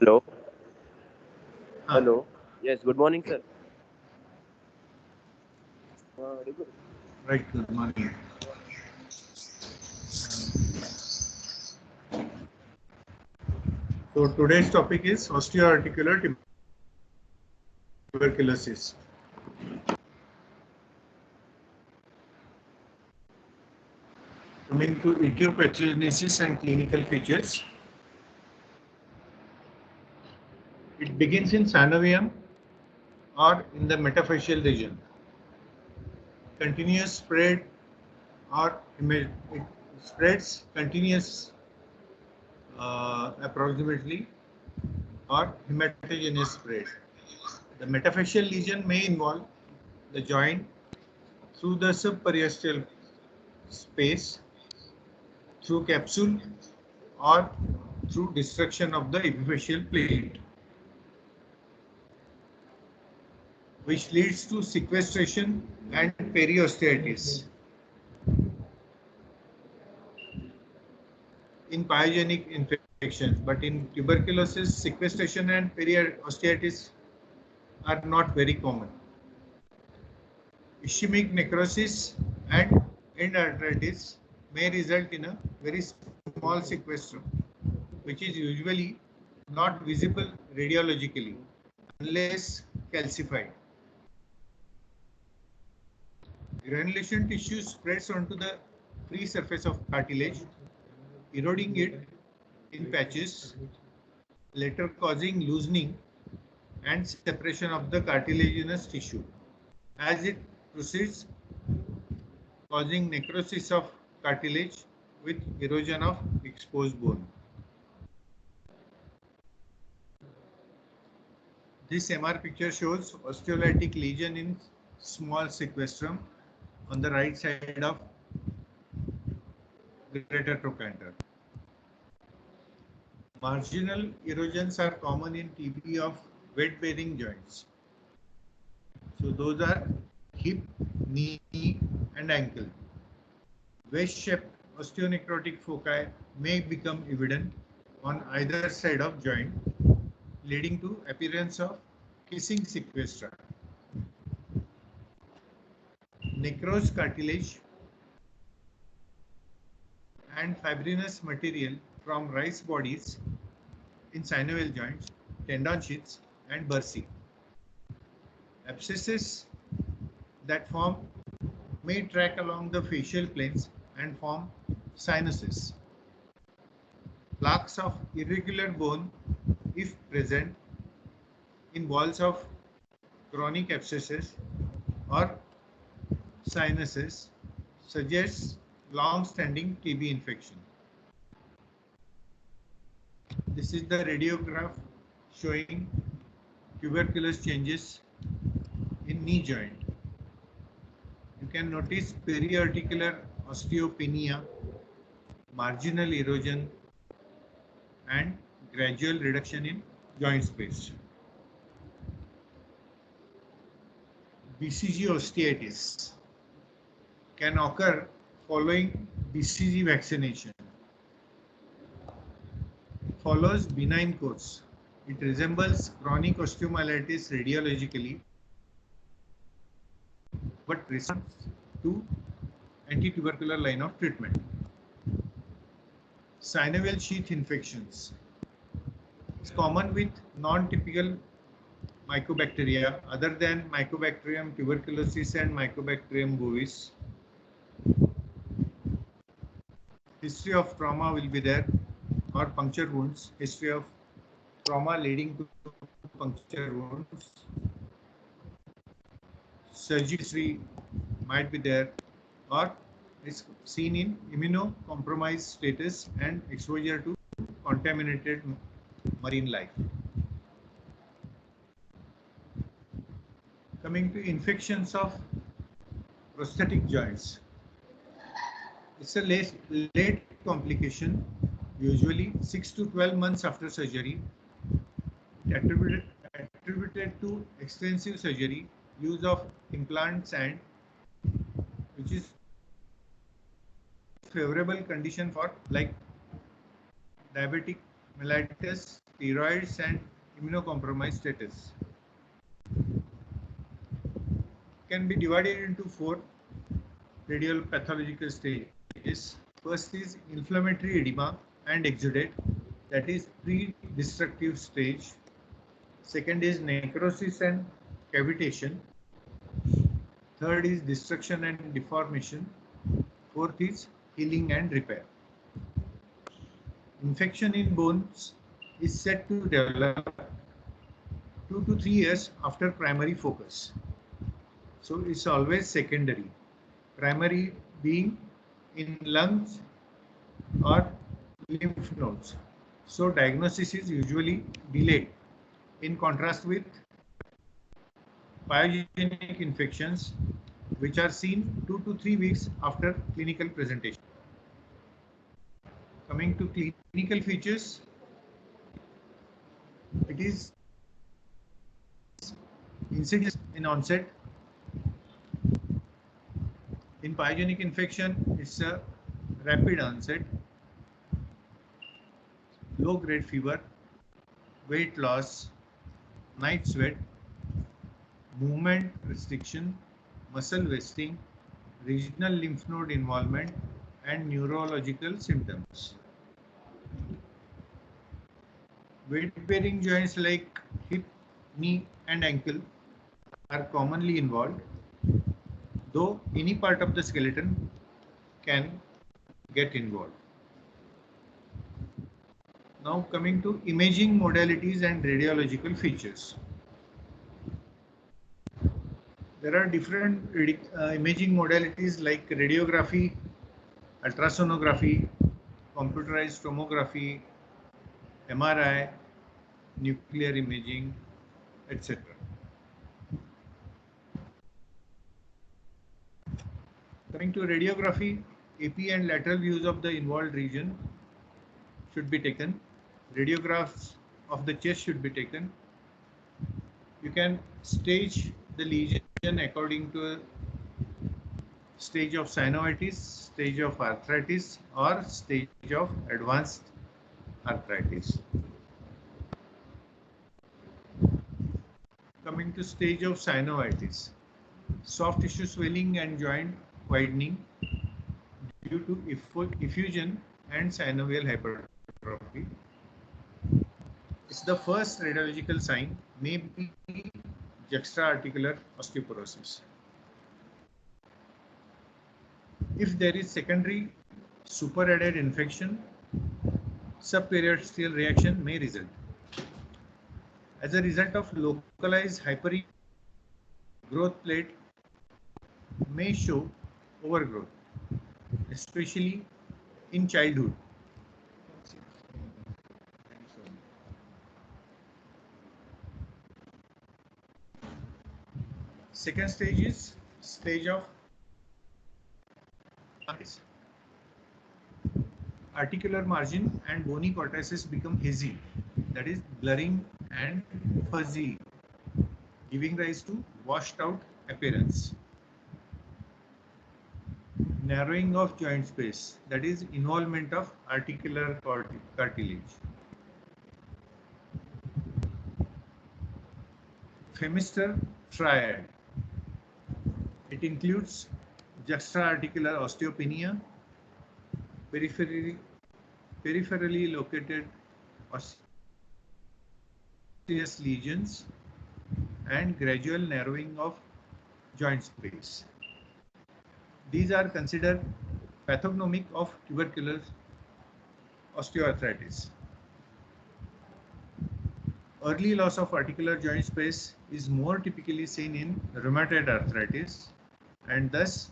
Hello. Ah, Hello. Yes. Good morning, sir. right, good morning. So today's topic is osteoarticular tuberculosis. Coming to etiopathogenesis and clinical features, it begins in synovium or in the metaphyseal region. Continuous spread or it spreads continuous approximately or hematogenous spread. The metaphyseal lesion may involve the joint through the subperiosteal space, through capsule, or through destruction of the epiphyseal plate, which leads to sequestration and periosteoitis. In pyogenic infections, but in tuberculosis, sequestration and periosteoitis are not very common. Ischemic necrosis and endarteritis may result in a very small sequestrum, which is usually not visible radiologically unless calcified. Granulation tissue spreads onto the free surface of cartilage, eroding it in patches, later causing loosening and separation of the cartilaginous tissue. As it proceeds, causing necrosis of cartilage with erosion of exposed bone. This MR picture shows osteolytic lesion in small sequestrum on the right side of greater trochanter. Marginal erosions are common in TB of weight-bearing joints. So those are hip, knee, and ankle. Wedge-shaped osteonecrotic foci may become evident on either side of joint, leading to appearance of kissing sequestra. Necrosed cartilage and fibrinous material from rice bodies in synovial joints, tendon sheaths, and bursae. Abscesses that form may track along the facial planes and form sinuses. Plaques of irregular bone, if present, in walls of chronic abscesses or sinuses, suggests long-standing TB infection. This is the radiograph showing tuberculous changes in knee joint. You can notice periarticular osteopenia, marginal erosion, and gradual reduction in joint space. BCG osteitis can occur following BCG vaccination. It follows benign course. It resembles chronic osteomyelitis radiologically, but responds to anti-tubercular line of treatment. Synovial sheath infections. It's common with non-typical mycobacteria other than Mycobacterium tuberculosis and Mycobacterium bovis. History of trauma will be there, or puncture wounds. History of trauma leading to puncture wounds. Surgical history might be there, or is seen in immunocompromised status and exposure to contaminated marine life. Coming to infections of prosthetic joints. It's a late complication, usually 6 to 12 months after surgery. Attributed to extensive surgery, use of implants, and which is favorable condition for like diabetic mellitus steroids and immunocompromised status. Can be divided into 4 radial pathological stages. First is inflammatory edema and exudate, that is pre-destructive stage. Second is necrosis and cavitation. Third is destruction and deformation. Fourth is healing and repair. Infection in bones is said to develop 2 to 3 years after primary focus. So it's always secondary. Primary being in lungs or lymph nodes. So diagnosis is usually delayed. In contrast with pyogenic infections, which are seen 2 to 3 weeks after clinical presentation. Coming to clinical features, it is insidious in onset. In pyogenic infection, it's a rapid onset, low-grade fever, weight loss, night sweat, movement restriction, muscle wasting, regional lymph node involvement, and neurological symptoms. Weight-bearing joints like hip, knee, and ankle are commonly involved, though any part of the skeleton can get involved. Now coming to imaging modalities and radiological features. There are different imaging modalities like radiography, ultrasonography, computerized tomography, MRI, nuclear imaging, etc. Coming to radiography, AP and lateral views of the involved region should be taken. Radiographs of the chest should be taken. You can stage the lesion according to a stage of synovitis, stage of arthritis, or stage of advanced arthritis. Coming to stage of synovitis, soft tissue swelling and joint widening due to effusion and synovial hypertrophy. It's the first radiological sign, may be juxta-articular osteoporosis. If there is secondary superadded infection, subperiosteal reaction may result. As a result of localized hyperemia, growth plate may show overgrowth, especially in childhood. Second stage is stage of articular margin and bony cortices become hazy, that is blurring and fuzzy, giving rise to washed out appearance. Narrowing of joint space, that is involvement of articular cartilage. Phemister triad. It includes juxta-articular osteopenia, peripherally located osseous lesions, and gradual narrowing of joint space. These are considered pathognomic of tubercular osteoarthritis. Early loss of articular joint space is more typically seen in rheumatoid arthritis and thus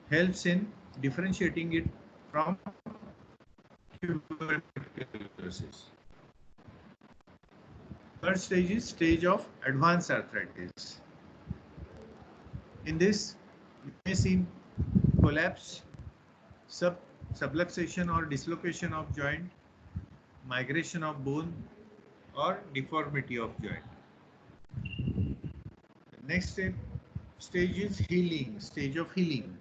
helps in differentiating it from tuberculosis. Third stage is stage of advanced arthritis. In this, you may see collapse, subluxation or dislocation of joint, migration of bone, or deformity of joint. The next stage is healing, stage of healing.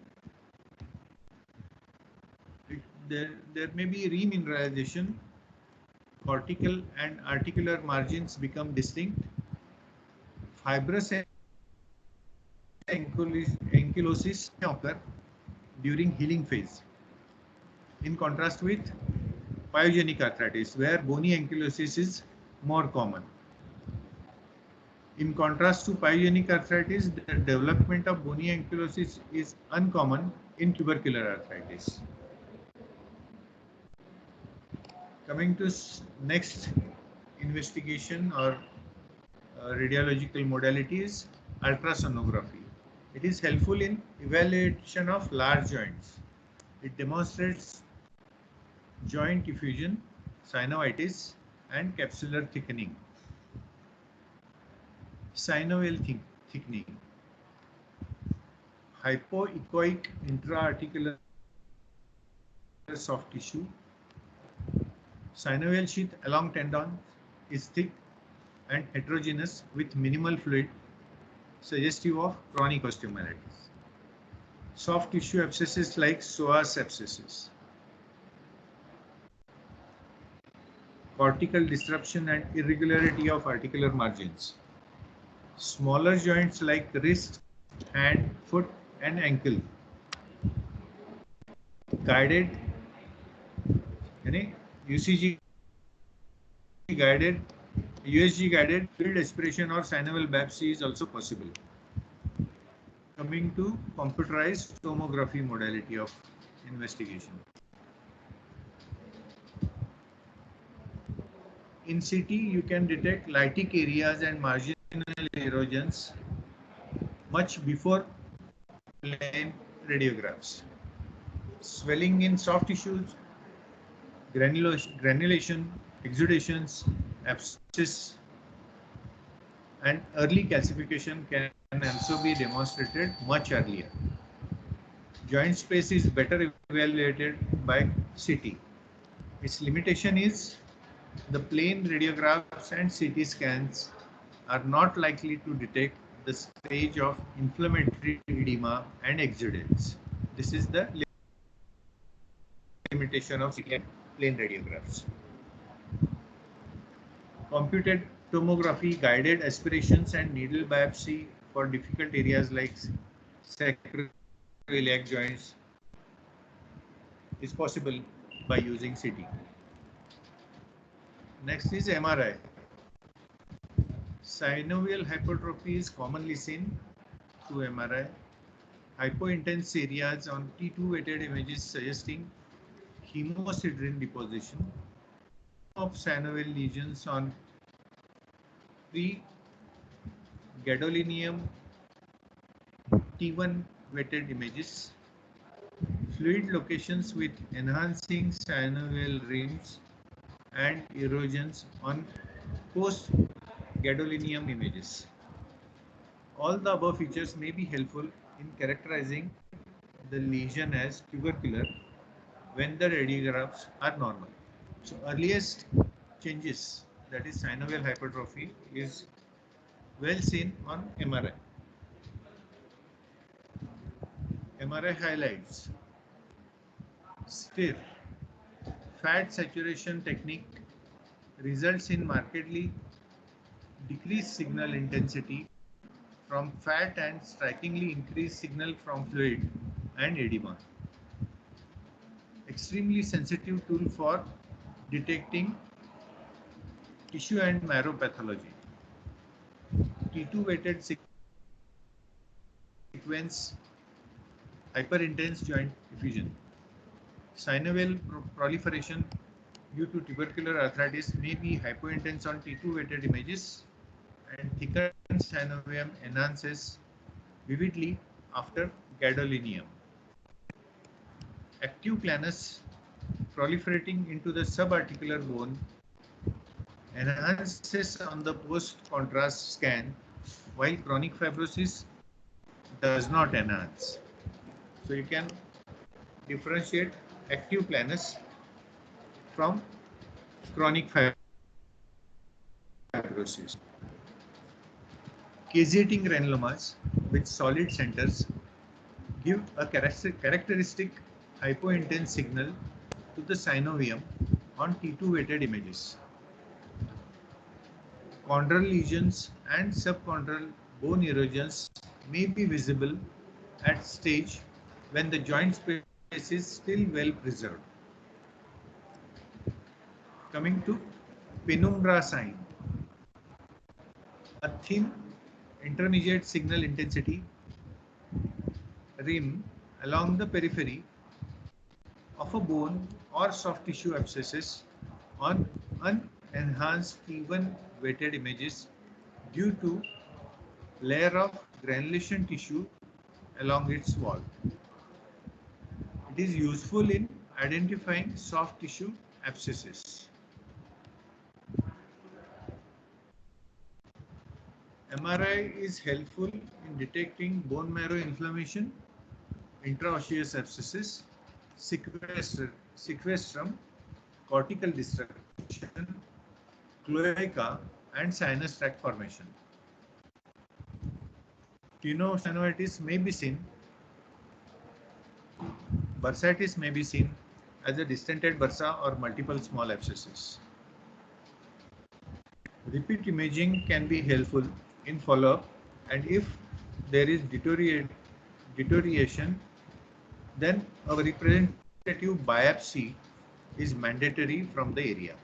There may be remineralization cortical and articular margins become distinct. Fibrous ankylosis may occur during healing phase, in contrast with pyogenic arthritis, where bony ankylosis is more common. In contrast to pyogenic arthritis, the development of bony ankylosis is uncommon in tubercular arthritis. Coming to next investigation or radiological modalities, ultrasonography. It is helpful in evaluation of large joints. It demonstrates joint effusion, synovitis, and capsular thickening. Synovial thickening. Hypoechoic intra-articular soft tissue. Synovial sheath along tendon is thick and heterogeneous with minimal fluid, suggestive of chronic osteomyelitis. Soft tissue abscesses like psoas abscesses. Cortical disruption and irregularity of articular margins. Smaller joints like wrist, hand, foot, and ankle. Guided, UCG guided, USG guided field aspiration or synovial biopsy is also possible. Coming to computerized tomography modality of investigation. In CT, you can detect lytic areas and marginal erosions much before plain radiographs. Swelling in soft tissues, granulation, exudations, abscess, and early calcification can also be demonstrated much earlier. Joint space is better evaluated by CT. Its limitation is the plain radiographs and CT scans are not likely to detect the stage of inflammatory edema and exudates. This is the limitation of CT and plain radiographs. Computed tomography, guided aspirations, and needle biopsy for difficult areas like sacroiliac joints is possible by using CT. Next is MRI. Synovial hypertrophy is commonly seen through MRI. Hypointense areas on T2 weighted images suggesting hemosiderin deposition of synovial lesions on pre-gadolinium T1 weighted images. Fluid locations with enhancing synovial rims and erosions on post-gadolinium images. All the above features may be helpful in characterizing the lesion as tubercular when the radiographs are normal. So earliest changes, that is synovial hypertrophy, is well seen on MRI. MRI highlights STIR, fat saturation technique, results in markedly decreased signal intensity from fat and strikingly increased signal from fluid and edema. Extremely sensitive tool for detecting tissue and marrow pathology. T2 weighted sequence, hyperintense joint effusion. Synovial proliferation due to tubercular arthritis may be hypointense on T2 weighted images, and thickened synovium enhances vividly after gadolinium. Active planus proliferating into the subarticular bone enhances on the post-contrast scan, while chronic fibrosis does not enhance. So you can differentiate active planus from chronic fibrosis. Caseating granulomas with solid centers give a characteristic hypointense signal to the synovium on T2 weighted images. Chondral lesions and subchondral bone erosions may be visible at stage when the joint space is still well preserved. Coming to penumbra sign, a thin intermediate signal intensity rim along the periphery of a bone or soft tissue abscesses on unenhanced even weighted images due to layer of granulation tissue along its wall. It is useful in identifying soft tissue abscesses. MRI is helpful in detecting bone marrow inflammation, intraosseous abscesses, sequestrum, cortical destruction, cloaca, and sinus tract formation. Tenosynovitis may be seen, bursitis may be seen as a distended bursa or multiple small abscesses. Repeat imaging can be helpful in follow-up, and if there is deterioration, then a representative biopsy is mandatory from the area.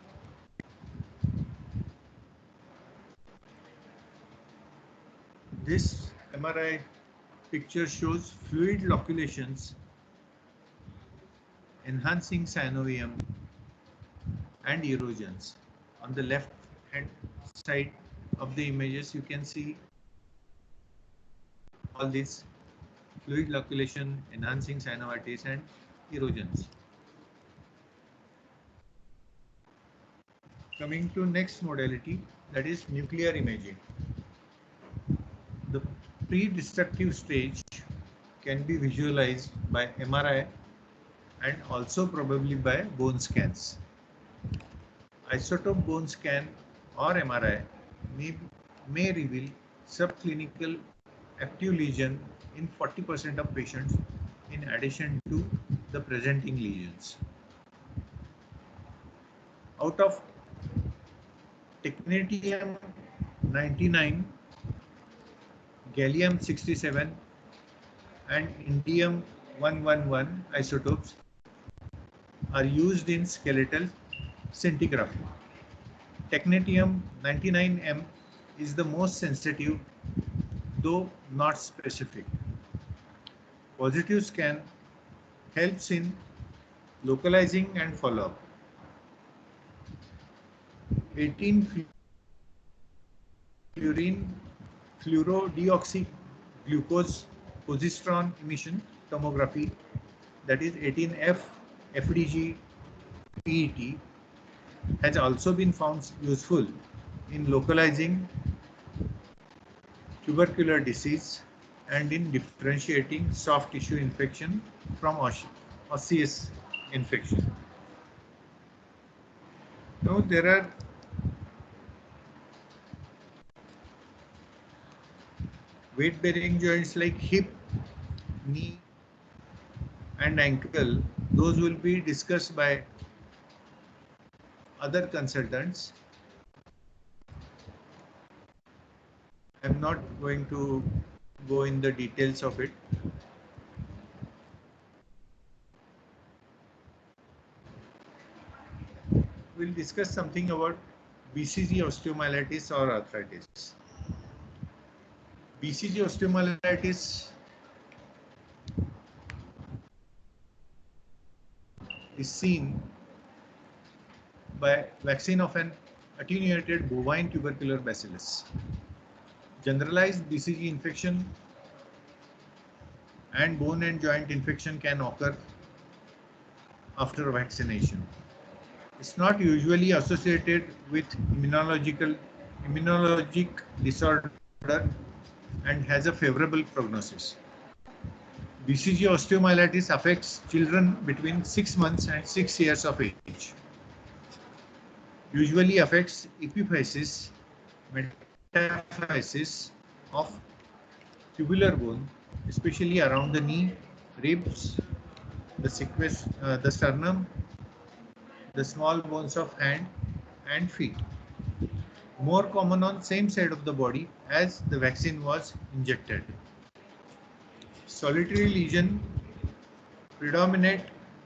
This MRI picture shows fluid loculations enhancing synovium and erosions. On the left hand side of the images, you can see all these fluid loculation, enhancing synovitis and erosions. Coming to next modality, that is nuclear imaging. The pre-destructive stage can be visualized by MRI and also probably by bone scans. Isotope bone scan or MRI may reveal subclinical active lesion in 40% of patients in addition to the presenting lesions. Out of technetium 99, gallium 67 and indium 111 isotopes are used in skeletal scintigraphy. Technetium 99M is the most sensitive, though not specific. Positive scan helps in localizing and follow-up. 18 fluorine fluorodeoxyglucose positron emission tomography, that is 18F FDG PET, has also been found useful in localizing tubercular disease and in differentiating soft tissue infection from osseous infection. Now there are weight-bearing joints like hip, knee, and ankle. Those will be discussed by other consultants. I'm not going to go in the details of it. We'll discuss something about BCG osteomyelitis or arthritis. BCG osteomyelitis is seen by vaccine of an attenuated bovine tubercular bacillus. Generalized BCG infection and bone and joint infection can occur after vaccination. It's not usually associated with immunologic disorder and has a favorable prognosis. BCG osteomyelitis affects children between 6 months and 6 years of age. Usually affects epiphysis, metaphysis of tubular bone, especially around the knee, ribs, the sternum, the small bones of hand and feet. more common on same side of the body as the vaccine was injected. Solitary lesion predominate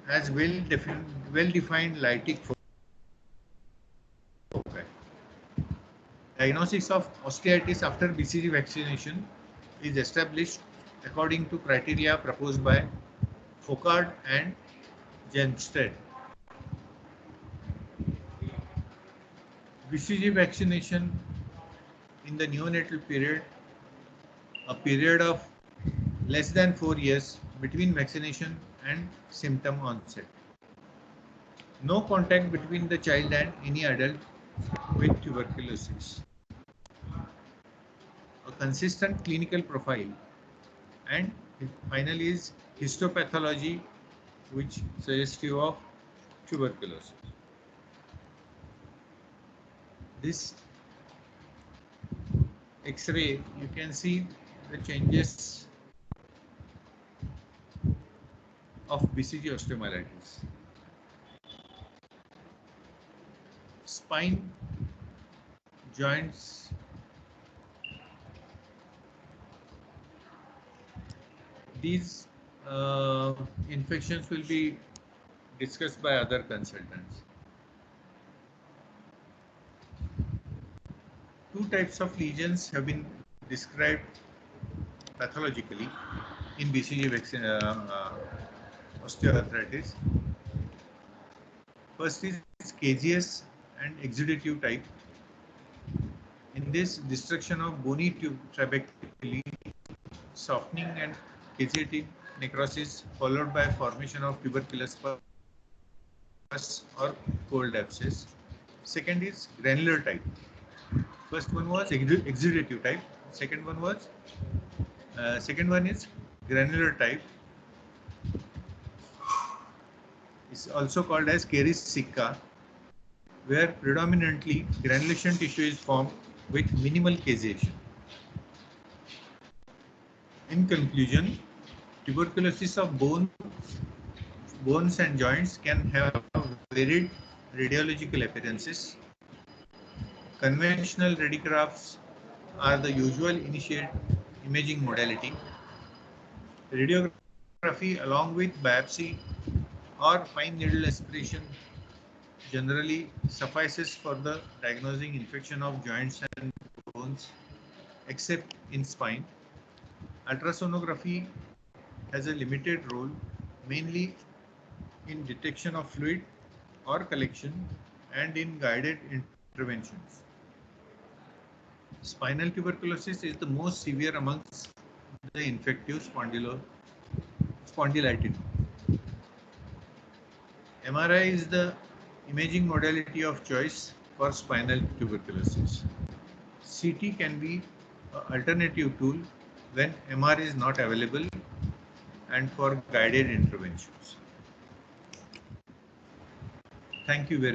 as well-defined lytic foci. Diagnosis of osteitis after BCG vaccination is established according to criteria proposed by Foucault and Jenstedt. BCG vaccination in the neonatal period, a period of less than 4 years between vaccination and symptom onset. No contact between the child and any adult with tuberculosis. A consistent clinical profile, and finally is histopathology which suggestive of tuberculosis. This X-ray, you can see the changes of BCG osteomyelitis. Spine, joints, these infections will be discussed by other consultants. Two types of lesions have been described pathologically in BCG vaccine osteoarthritis. First is caseous and exudative type. In this, destruction of bony trabeculae, softening and caseating necrosis followed by formation of tuberculous pus or cold abscess. Second is granular type. First one was exudative type. Second one is granular type. It's also called as Keris sicca, where predominantly granulation tissue is formed with minimal caseation. In conclusion, tuberculosis of bones and joints can have varied radiological appearances. Conventional radiographs are the usual initial imaging modality. Radiography along with biopsy or fine needle aspiration generally suffices for the diagnosing infection of joints and bones, except in spine. Ultrasonography has a limited role, mainly in detection of fluid or collection and in guided interventions. Spinal tuberculosis is the most severe amongst the infective spondylitis. MRI is the imaging modality of choice for spinal tuberculosis. CT can be an alternative tool when MR is not available and for guided interventions. Thank you very much.